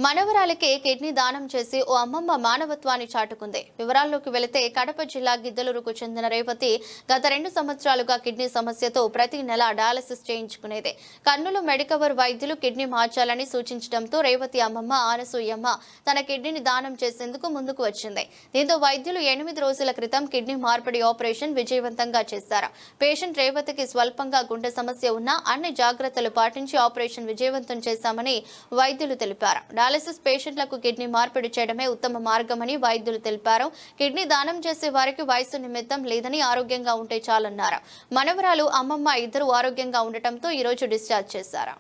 మనవరాలికి kidney దానం చేసి ఓ అమ్మమ్మ మానవత్వాన్ని చాటుకుంది. వివరాల్లోకి వెళితే కడప జిల్లా గిద్దలూరుకు చెందిన రేవతి గత 2 సంవత్సరాలుగా కిడ్నీ సమస్యతో ప్రతి నెల డయాలసిస్ చేయించుకునేది. కర్నూలు మెడికవర్ వైద్యులు కిడ్నీ మార్చాలని సూచించడంతో రేవతి అమ్మమ్మ అనసూయమ్మ తన కిడ్నీని దానం చేసేందుకు ముందుకు వచ్చింది. దీంతో వైద్యులు 8 రోజుల క్రితం కిడ్నీ మార్పిడి ఆపరేషన్ విజయవంతంగా చేశారు. పేషెంట్ రేవతికి స్వల్పంగా గుండె సమస్య ఉన్నా అన్ని జాగ్రత్తలు పాటించి ఆపరేషన్ విజయవంతం చేశామని వైద్యులు తెలిపారు. డయాలసిస్ పేషెంట్లకు కిడ్నీ మార్పిడి చేయడమే ఉత్తమ మార్గమని వైద్యులు తెలిపారు. కిడ్నీ దానం చేసే వారికి వయసు నిమిత్తం లేదని ఆరోగ్యంగా ఉంటే చాలన్నారు. మనవరాలు అమ్మమ్మ ఇద్దరు ఆరోగ్యంగా ఉండటంతో ఈ రోజు డిశ్చార్జ్ చేశారు.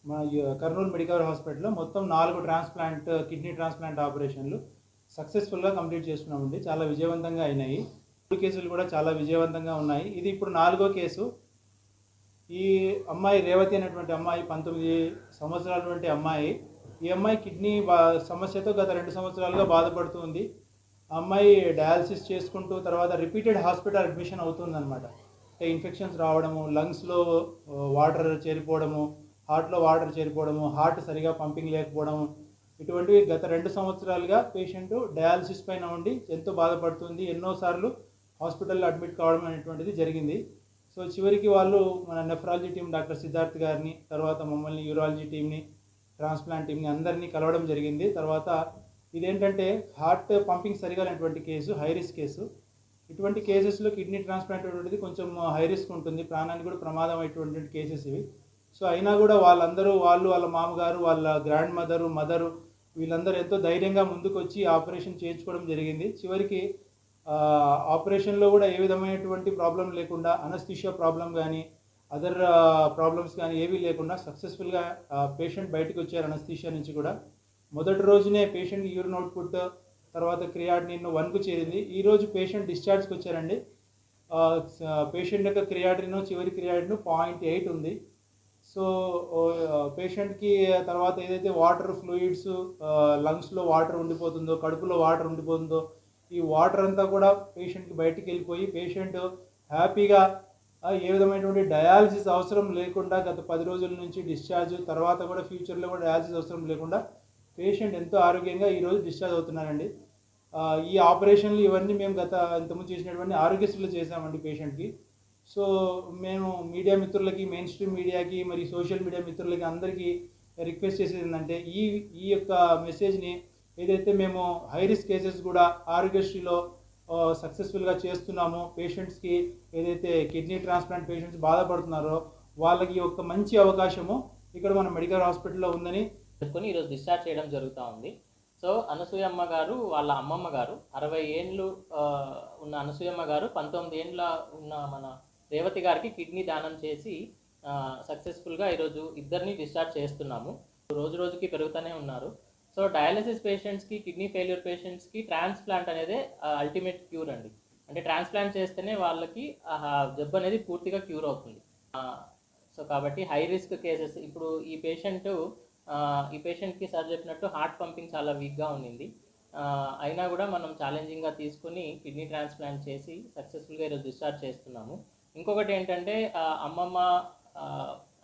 మా కర్నూలు మెడికల్ హాస్పిటల్లో మొత్తం 4 కిడ్నీ ట్రాన్స్ప్లాంట్ ఆపరేషన్లు సక్సెస్ఫుల్గా కంప్లీట్ చేసుకున్నామండి. చాలా విజయవంతంగా అయినాయి. 3 కేసులు కూడా చాలా విజయవంతంగా ఉన్నాయి. ఇది ఇప్పుడు 4వ కేసు. ఈ అమ్మాయి రేవతి అనేటువంటి అమ్మాయి 19 సంవత్సరాలటువంటి అమ్మాయి. ఈ అమ్మాయి కిడ్నీ సమస్యతో గత 2 సంవత్సరాలుగా బాధపడుతుంది. అమ్మాయి డయాలసిస్ చేసుకుంటూ తర్వాత రిపీటెడ్ హాస్పిటల్ అడ్మిషన్ అవుతుందన్నమాట. ఇన్ఫెక్షన్స్ రావడము, లంగ్స్లో వాటర్ చేరిపోవడము, హార్ట్లో వాటర్ చేరిపోవడము, హార్ట్ సరిగా పంపింగ్ లేకపోవడము, ఇటువంటివి గత 2 సంవత్సరాలుగా పేషెంట్ డయాలసిస్ పైన ఉండి ఎంతో బాధపడుతుంది. ఎన్నోసార్లు హాస్పిటల్లో అడ్మిట్ కావడం అనేటువంటిది జరిగింది. సో చివరికి వాళ్ళు మన నెఫ్రాలజీ టీం డాక్టర్ సిద్ధార్థ్ గారిని, తర్వాత మమ్మల్ని యూరాలజీ టీంని, ట్రాన్స్ప్లాంట్ టీంని అందరినీ కలవడం జరిగింది. తర్వాత ఇదేంటంటే హార్ట్ పంపింగ్ సరిగా లేనటువంటి కేసు, హై రిస్క్ కేసు. ఇటువంటి కేసెస్లో కిడ్నీ ట్రాన్స్ప్లాంట్ అనేటువంటిది కొంచెం హై రిస్క్ ఉంటుంది, ప్రాణానికి కూడా ప్రమాదం అయ్యేటువంటి కేసెస్ ఇవి. సో అయినా కూడా వాళ్ళ మామగారు, వాళ్ళ గ్రాండ్ మదరు వీళ్ళందరూ ఎంతో ధైర్యంగా ముందుకు వచ్చి ఆపరేషన్ చేయించుకోవడం జరిగింది. చివరికి ఆపరేషన్లో కూడా ఏ విధమైనటువంటి ప్రాబ్లం లేకుండా, అనస్థీషియా ప్రాబ్లం కానీ అదర్ ప్రాబ్లమ్స్ కానీ ఏవీ లేకుండా సక్సెస్ఫుల్గా పేషెంట్ బయటకు వచ్చారు అనస్థీషియా నుంచి కూడా. మొదటి రోజునే పేషెంట్కి యూరిన్ అవుట్పుట్, తర్వాత క్రియాటినిన్ 1కు చేరింది. ఈరోజు పేషెంట్ డిశ్చార్జ్కి వచ్చారండి. పేషెంట్ యొక్క చివరి క్రియాటిన్ 0.8 ఉంది. సో పేషెంట్కి తర్వాత ఏదైతే వాటర్ ఫ్లూయిడ్స్ లంగ్స్లో వాటర్ ఉండిపోతుందో, కడుపులో వాటర్ ఉండిపోతుందో, ఈ వాటర్ అంతా కూడా పేషెంట్కి బయటికి వెళ్ళిపోయి పేషెంట్ హ్యాపీగా ఏ విధమైనటువంటి డయాలసిస్ అవసరం లేకుండా గత 10 రోజుల నుంచి డిశ్చార్జ్, తర్వాత కూడా ఫ్యూచర్లో కూడా డయాలసిస్ అవసరం లేకుండా పేషెంట్ ఎంతో ఆరోగ్యంగా ఈరోజు డిశ్చార్జ్ అవుతున్నారండి. ఈ ఆపరేషన్లు ఇవన్నీ మేము ఇంతకుముందు చేసినటువంటి ఆరోగ్యశ్రీలో చేసామండి పేషెంట్కి. సో మేము మీడియా మిత్రులకి, మెయిన్ స్ట్రీమ్ మీడియాకి, మరి సోషల్ మీడియా మిత్రులకి అందరికీ రిక్వెస్ట్ చేసేది ఏంటంటే ఈ యొక్క మెసేజ్ని ఏదైతే మేము హై రిస్క్ కేసెస్ కూడా ఆరోగ్యశ్రీలో సక్సెస్ఫుల్గా చేస్తున్నాము, పేషెంట్స్కి ఏదైతే కిడ్నీ ట్రాన్స్ప్లాంట్ పేషెంట్స్ బాధపడుతున్నారో వాళ్ళకి ఒక మంచి అవకాశము ఇక్కడ మన మెడికల్ హాస్పిటల్లో ఉందని ఈరోజు డిశ్చార్జ్ చేయడం జరుగుతూ ఉంది. సో అనసూయమ్మ గారు వాళ్ళ అమ్మమ్మ గారు 60 ఏళ్ళు ఉన్న అనసూయమ్మ గారు 19 ఏళ్ళ ఉన్న మన రేవతి గారికి కిడ్నీ దానం చేసి సక్సెస్ఫుల్గా ఈరోజు ఇద్దరిని డిశ్చార్జ్ చేస్తున్నాము. రోజు రోజుకి పెరుగుతూనే ఉన్నారు. సో డయాలసిస్ పేషెంట్స్కి, కిడ్నీ ఫెయిల్యూర్ పేషెంట్స్కి ట్రాన్స్ప్లాంట్ అనేది అల్టిమేట్ క్యూర్ అండి. అంటే ట్రాన్స్ప్లాంట్ చేస్తేనే వాళ్ళకి జబ్బు అనేది పూర్తిగా క్యూర్ అవుతుంది. సో కాబట్టి హై రిస్క్ కేసెస్, ఇప్పుడు ఈ పేషెంట్కి సార్ చెప్పినట్టు హార్ట్ పంపింగ్ చాలా వీక్గా ఉండింది. అయినా కూడా మనం ఛాలెంజింగ్గా తీసుకుని కిడ్నీ ట్రాన్స్ప్లాంట్ చేసి సక్సెస్ఫుల్గా ఈరోజు డిశ్చార్జ్ చేస్తున్నాము. ఇంకొకటి ఏంటంటే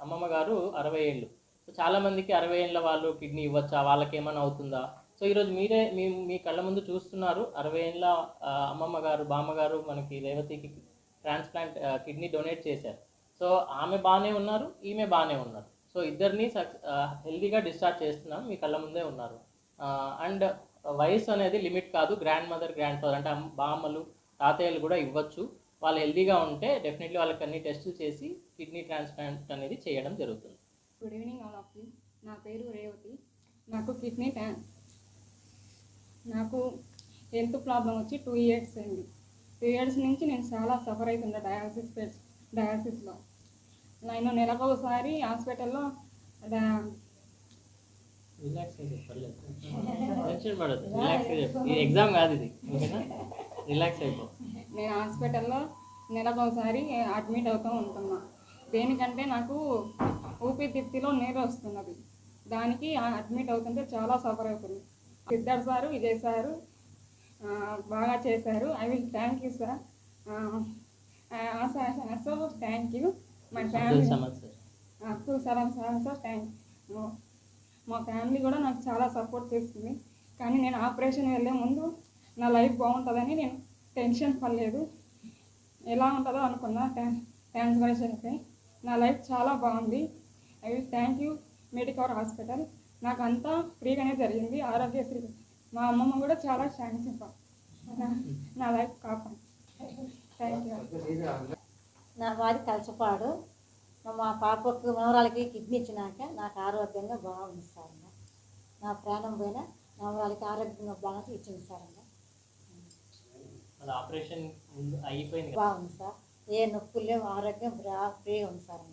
అమ్మమ్మ గారు 60 ఏళ్ళు. సో చాలామందికి 60 ఏళ్ళ వాళ్ళు కిడ్నీ ఇవ్వచ్చా, వాళ్ళకి ఏమైనా అవుతుందా? సో ఈరోజు మీ కళ్ళ ముందు చూస్తున్నారు 60 ఏళ్ళ అమ్మమ్మ గారు, బామ్మగారు మనకి రేవతికి ట్రాన్స్ప్లాంట్ కిడ్నీ డొనేట్ చేశారు. సో ఆమె బాగానే ఉన్నారు, ఈమె బాగానే ఉన్నారు. సో ఇద్దరిని హెల్దీగా డిశ్చార్జ్ చేస్తున్నాం, మీ కళ్ళ ముందే ఉన్నారు. అండ్ వయసు అనేది లిమిట్ కాదు. గ్రాండ్ ఫాదర్ అంటే బామ్మలు, తాతయ్యలు కూడా ఇవ్వచ్చు. వాళ్ళు హెల్దీగా ఉంటే డెఫినెట్లీ వాళ్ళకి అన్ని టెస్టులు చేసి కిడ్నీ ట్రాన్స్ప్లాంట్ అనేది చేయడం జరుగుతుంది. Good evening all of you. నా పేరు రేవతి. నాకు హెల్త్ ప్రాబ్లం వచ్చి 2 ఇయర్స్ అయింది. 2 ఇయర్స్ నుంచి నేను చాలా సఫర్ అవుతున్నా డయాలసిస్లో. నేను నెలకు ఒకసారి హాస్పిటల్లో నేను హాస్పిటల్లో నెలకు ఒకసారి అడ్మిట్ అవుతూ ఉంటున్నా. దేనికంటే నాకు ఊపిరితిత్తులో నీరు వస్తున్నది. దానికి అడ్మిట్ అవుతుంటే చాలా సఫర్ అవుతుంది. సిద్ధార్థ్ సారు, విజయ్ సారు బాగా చేశారు. I will thank you sir. So thank you my family. Abdul Salam sir, thank you. మా ఫ్యామిలీ కూడా నాకు చాలా సపోర్ట్ చేస్తుంది. కానీ నేను ఆపరేషన్ వెళ్ళే ముందు నా లైఫ్ బాగుంటుందని నేను టెన్షన్ పడలేదు. ఎలా ఉంటుందో అనుకున్నా ట్రాన్స్పరేషన్కి. నా లైఫ్ చాలా బాగుంది. I will thank you Medicover hospital. నాకు అంతా ఫ్రీగానే జరిగింది. ఆరోగ్యశ్రీ మా అమ్మమ్మ కూడా చాలా థ్యాంక్స్ ఇంకా నా లైఫ్ కాపాడు. Thank you. నా వారి కలచపాడు. మా పాపకు మనవరాలకి కిడ్నీ ఇచ్చినాక నాకు ఆరోగ్యంగా బాగుంది సార్. నా ప్రాణం పోయినా మనవరాలకి ఆరోగ్యంగా బాగా ఇచ్చింది సార్. ఆపరేషన్ అయిపోయింది బాగుంది సార్. ఏ నొప్పులు లేవు, ఆరోగ్యం ఫ్రీగా ఉంది సార్.